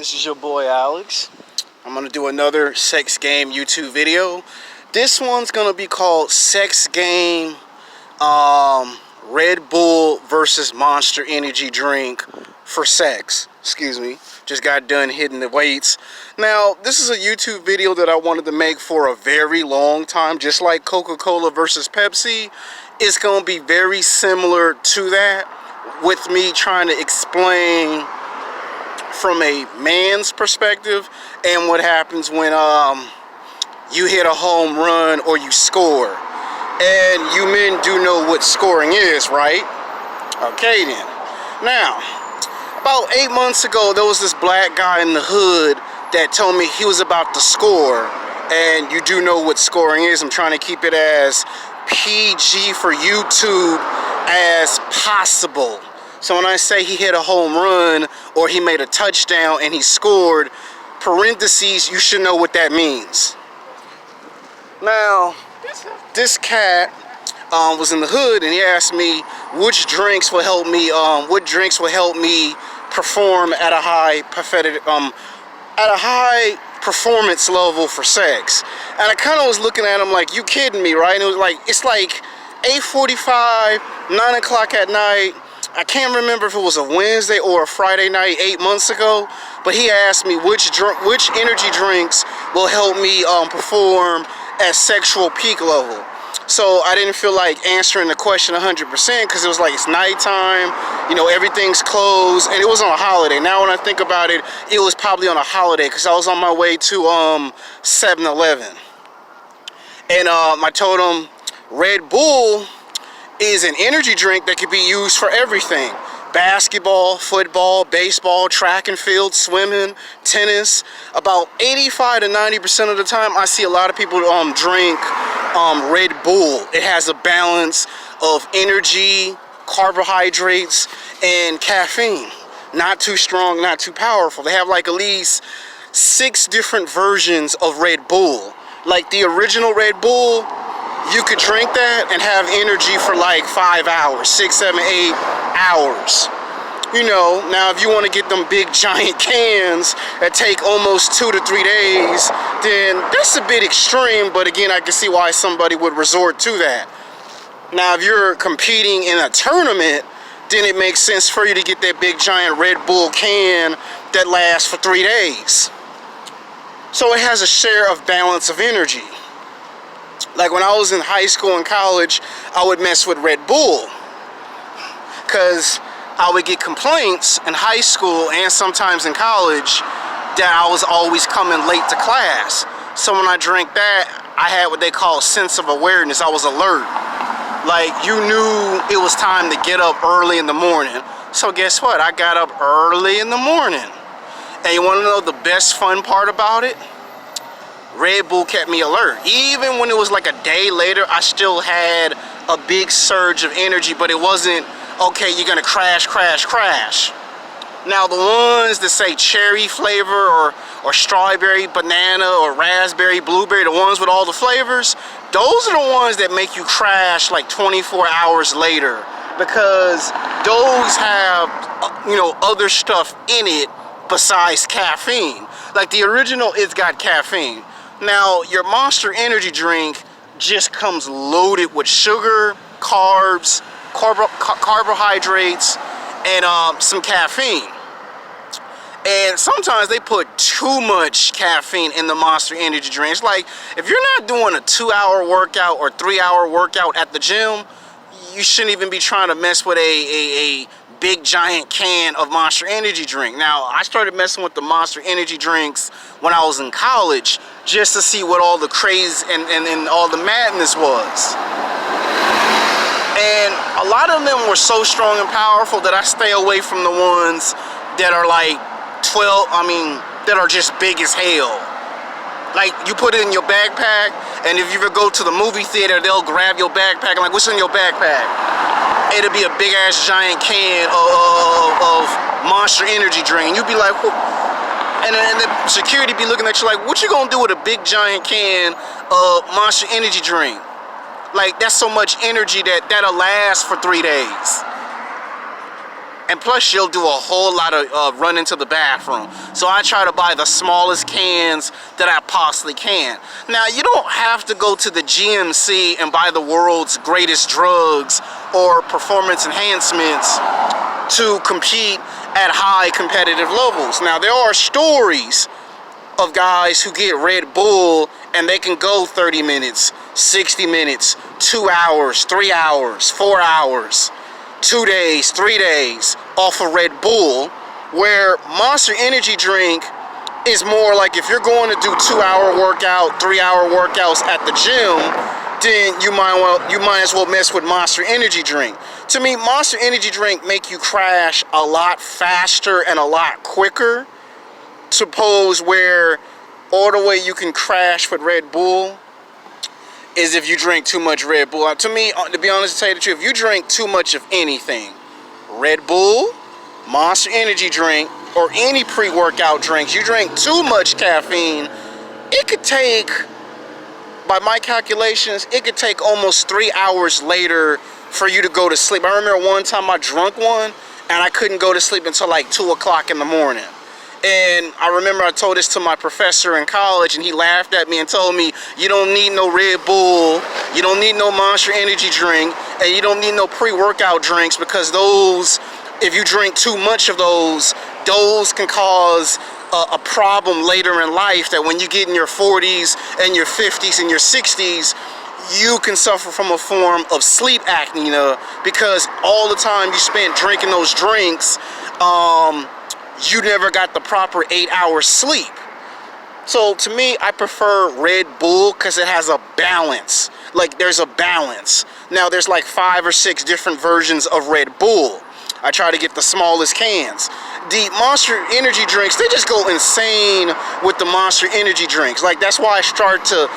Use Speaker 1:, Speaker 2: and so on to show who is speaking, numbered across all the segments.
Speaker 1: This is your boy Alex. I'm gonna do another sex game YouTube video. This one's gonna be called Sex Game Red Bull versus Monster Energy Drink for sex. Excuse me. Just got done hitting the weights. Now, this is a YouTube video that I wanted to make for a very long time, just like Coca-Cola versus Pepsi. It's gonna be very similar to that, with me trying to explain from a man's perspective and what happens when you hit a home run or you score. And you men do know what scoring is, right? Okay then. Now, about 8 months ago, there was this black guy in the hood that told me he was about to score. And you do know what scoring is. I'm trying to keep it as PG for YouTube as possible. So when I say he hit a home run or he made a touchdown and he scored, parentheses, you should know what that means. Now, this cat was in the hood and he asked me which drinks will help me, perform at a high performance level for sex. And I kind of was looking at him like, you kidding me, right? And it was like, it's like 8:45, 9 o'clock at night. I can't remember if it was a Wednesday or a Friday night 8 months ago, but he asked me which energy drinks will help me perform at sexual peak level. So I didn't feel like answering the question 100% because it was like, it's nighttime, you know, everything's closed, and it was on a holiday. Now when I think about it, it was probably on a holiday because I was on my way to 7-Eleven. And I told him Red Bull is an energy drink that can be used for everything. Basketball, football, baseball, track and field, swimming, tennis. About 85 to 90% of the time, I see a lot of people drink Red Bull. It has a balance of energy, carbohydrates, and caffeine. Not too strong, not too powerful. They have like at least 6 different versions of Red Bull. Like the original Red Bull, you could drink that and have energy for like 5 hours, 6, 7, 8 hours. You know, now if you want to get them big giant cans that take almost 2 to 3 days, then that's a bit extreme, but again, I can see why somebody would resort to that. Now, if you're competing in a tournament, then it makes sense for you to get that big giant Red Bull can that lasts for 3 days. So it has a share of balance of energy. Like when I was in high school and college, I would mess with Red Bull because I would get complaints in high school and sometimes in college that I was always coming late to class. So when I drank that, I had what they call sense of awareness. I was alert. Like, you knew it was time to get up early in the morning. So guess what? I got up early in the morning. And you want to know the best fun part about it? Red Bull kept me alert. Even when it was like a day later, I still had a big surge of energy, but it wasn't, okay, you're gonna crash, crash, crash. Now the ones that say cherry flavor or strawberry, banana, or raspberry, blueberry, the ones with all the flavors, those are the ones that make you crash like 24 hours later, because those have, you know, other stuff in it besides caffeine. Like the original, it's got caffeine. Now, your Monster Energy drink just comes loaded with sugar, carbs, carbohydrates, and some caffeine. And sometimes they put too much caffeine in the Monster Energy drinks. Like, if you're not doing a 2-hour workout or 3-hour workout at the gym, you shouldn't even be trying to mess with a big giant can of Monster Energy drink. Now, I started messing with the Monster Energy drinks when I was in college just to see what all the craze and all the madness was. And a lot of them were so strong and powerful that I stay away from the ones that are like that are just big as hell. Like, you put it in your backpack, and if you ever go to the movie theater, they'll grab your backpack and like, what's in your backpack? It'll be a big ass giant can of Monster Energy drink, and you'd be like, whoop. And the security be looking at you like, what you gonna do with a big giant can of Monster Energy drink? Like, that's so much energy that'll last for 3 days. And plus, you'll do a whole lot of running to the bathroom. So I try to buy the smallest cans that I possibly can. Now, you don't have to go to the GMC and buy the world's greatest drugs or performance enhancements to compete at high competitive levels. Now, there are stories of guys who get Red Bull and they can go 30 minutes, 60 minutes, 2 hours, 3 hours, 4 hours, 2 days, 3 days off of Red Bull, where Monster Energy drink is more like if you're going to do 2-hour workout, 3-hour workouts at the gym, then you might as well mess with Monster Energy drink. To me, Monster Energy drink make you crash a lot faster and a lot quicker. Suppose where all the way you can crash with Red Bull is if you drink too much Red Bull. To me, to be honest, to tell you the truth, if you drink too much of anything, Red Bull, Monster Energy drink, or any pre-workout drinks, you drink too much caffeine, it could take, by my calculations, it could take almost 3 hours later for you to go to sleep. I remember one time I drank one and I couldn't go to sleep until like 2 o'clock in the morning. And I remember I told this to my professor in college, and he laughed at me and told me, you don't need no Red Bull, you don't need no Monster Energy drink, and you don't need no pre-workout drinks, because those, if you drink too much of those can cause a problem later in life, that when you get in your 40s and your 50s and your 60s, you can suffer from a form of sleep apnea, because all the time you spent drinking those drinks, you never got the proper 8 hours sleep. So to me, I prefer Red Bull because it has a balance. Like, there's a balance. Now, there's like 5 or 6 different versions of Red Bull. I try to get the smallest cans. The Monster Energy drinks, they just go insane with the Monster Energy drinks. Like, that's why I start to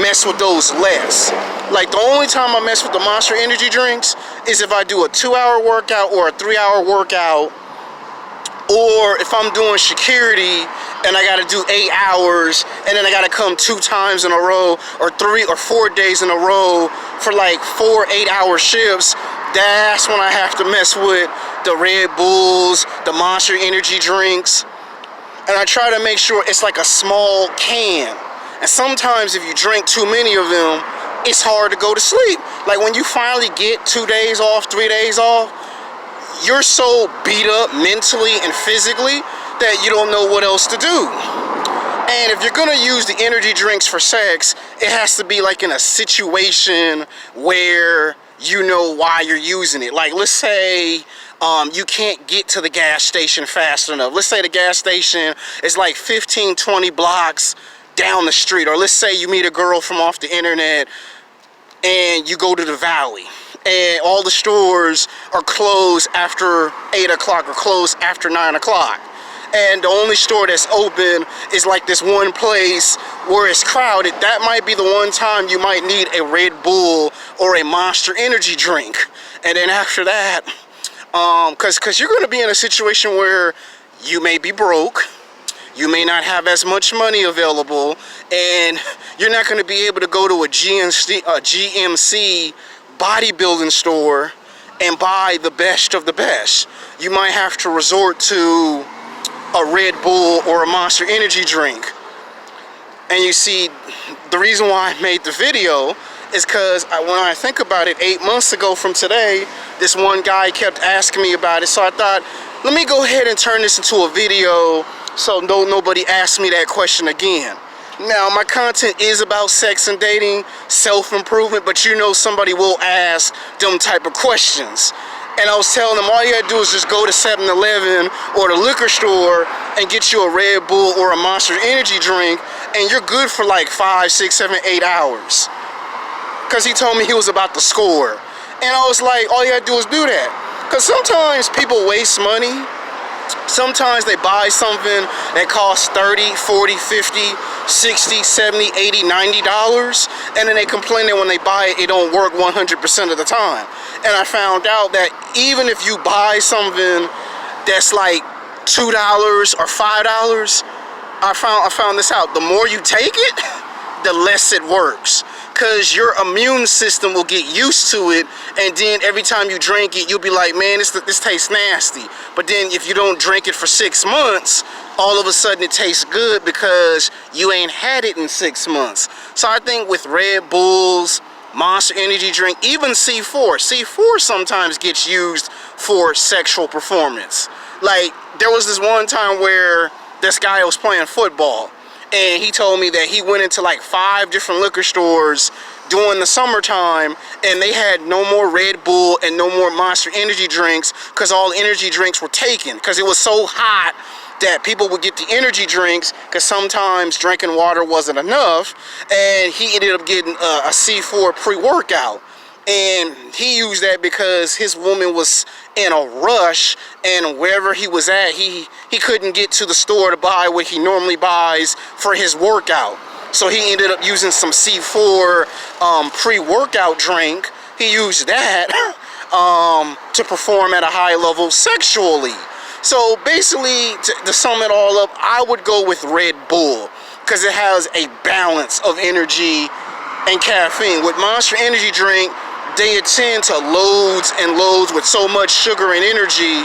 Speaker 1: mess with those less. Like, the only time I mess with the Monster Energy drinks is if I do a 2-hour workout or a 3-hour workout, or if I'm doing security and I gotta do 8 hours and then I gotta come 2 times in a row or 3 or 4 days in a row for like 4 8-hour shifts, that's when I have to mess with the Red Bulls, the Monster Energy drinks. And I try to make sure it's like a small can. And sometimes if you drink too many of them, it's hard to go to sleep. Like, when you finally get 2 days off, 3 days off, you're so beat up mentally and physically that you don't know what else to do. And if you're gonna use the energy drinks for sex, it has to be like in a situation where you know why you're using it. Like, let's say you can't get to the gas station fast enough. Let's say the gas station is like 15, 20 blocks down the street. Or let's say you meet a girl from off the internet and you go to the valley, and all the stores are closed after 8 o'clock or closed after 9 o'clock. And the only store that's open is like this one place where it's crowded. That might be the one time you might need a Red Bull or a Monster Energy drink. And then after that, because you're going to be in a situation where you may be broke, you may not have as much money available, and you're not going to be able to go to a GMC bodybuilding store and buy the best of the best. You might have to resort to a Red Bull or a Monster Energy drink. And you see, the reason why I made the video is because when I think about it, 8 months ago from today, this one guy kept asking me about it. So I thought, let me go ahead and turn this into a video so nobody asks me that question again. Now, my content is about sex and dating, self-improvement, but you know somebody will ask them type of questions. And I was telling them, all you gotta do is just go to 7-Eleven or the liquor store and get you a Red Bull or a Monster Energy drink, and you're good for like 5, 6, 7, 8 hours. Because he told me he was about to score. And I was like, all you gotta do is do that. Because sometimes people waste money. Sometimes they buy something that costs $30, $40, $50, $60, $70, $80, $90, and then they complain that when they buy it, it don't work 100% of the time. And I found out that even if you buy something that's like $2 or $5, I found this out. The more you take it, the less it works. because your immune system will get used to it, and then every time you drink it, you'll be like, man, this tastes nasty. But then if you don't drink it for 6 months, all of a sudden it tastes good because you ain't had it in 6 months. So I think with Red Bulls, Monster Energy drink, even C4 sometimes gets used for sexual performance. Like, there was this one time where this guy was playing football, and he told me that he went into like 5 different liquor stores during the summertime, and they had no more Red Bull and no more Monster Energy drinks because all energy drinks were taken because it was so hot that people would get the energy drinks because sometimes drinking water wasn't enough, and he ended up getting a C4 pre-workout. And he used that because his woman was in a rush, and wherever he was at, he couldn't get to the store to buy what he normally buys for his workout. So he ended up using some C4 pre-workout drink. He used that to perform at a high level sexually. So basically, to sum it all up, I would go with Red Bull because it has a balance of energy and caffeine. With Monster Energy drink, they attend to loads and loads with so much sugar and energy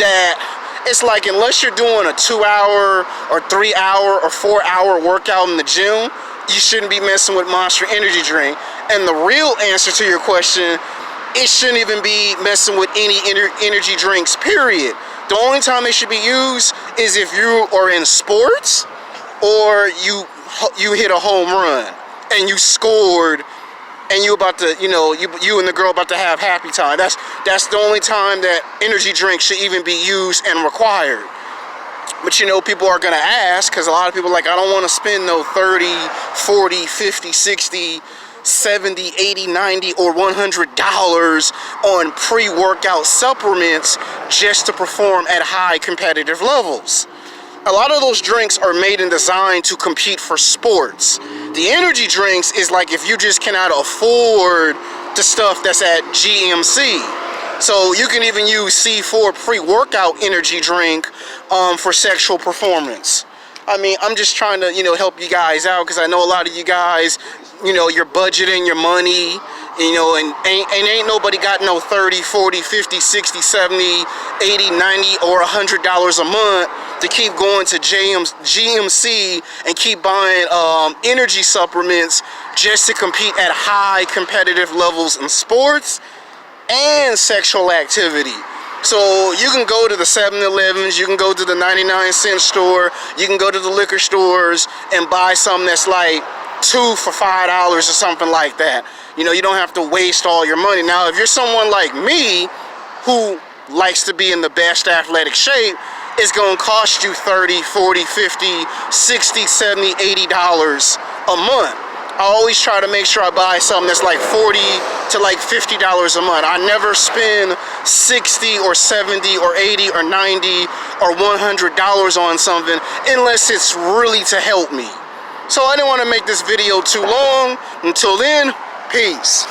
Speaker 1: that it's like, unless you're doing a 2-hour or 3-hour or 4-hour workout in the gym, you shouldn't be messing with Monster Energy drink. And the real answer to your question, it shouldn't even be messing with any energy drinks, period. The only time it should be used is if you are in sports or you hit a home run and you scored and you about to, you and the girl about to have happy time. That's the only time that energy drinks should even be used and required. But people are gonna ask, because a lot of people are like, I don't want to spend no 30, 40, 50, 60, 70, 80, 90, or $100 on pre-workout supplements just to perform at high competitive levels. A lot of those drinks are made and designed to compete for sports. The energy drinks is like if you just cannot afford the stuff that's at GMC. So you can even use C4 pre-workout energy drink for sexual performance. I mean, I'm just trying to, help you guys out, because I know a lot of you guys, you're budgeting your money, and ain't nobody got no 30, 40, 50, 60, 70, 80, 90, or $100 a month to keep going to GMC and keep buying energy supplements just to compete at high competitive levels in sports and sexual activity. So you can go to the 7-Elevens, you can go to the 99-cent store, you can go to the liquor stores and buy something that's like 2 for $5 or something like that. You don't have to waste all your money. Now, if you're someone like me who likes to be in the best athletic shape, it's going to cost you $30, $40, $50, $60, $70, $80 a month. I always try to make sure I buy something that's like $40 to like $50 a month. I never spend $60 or $70 or $80 or $90 or $100 on something unless it's really to help me. So I didn't want to make this video too long. Until then, peace.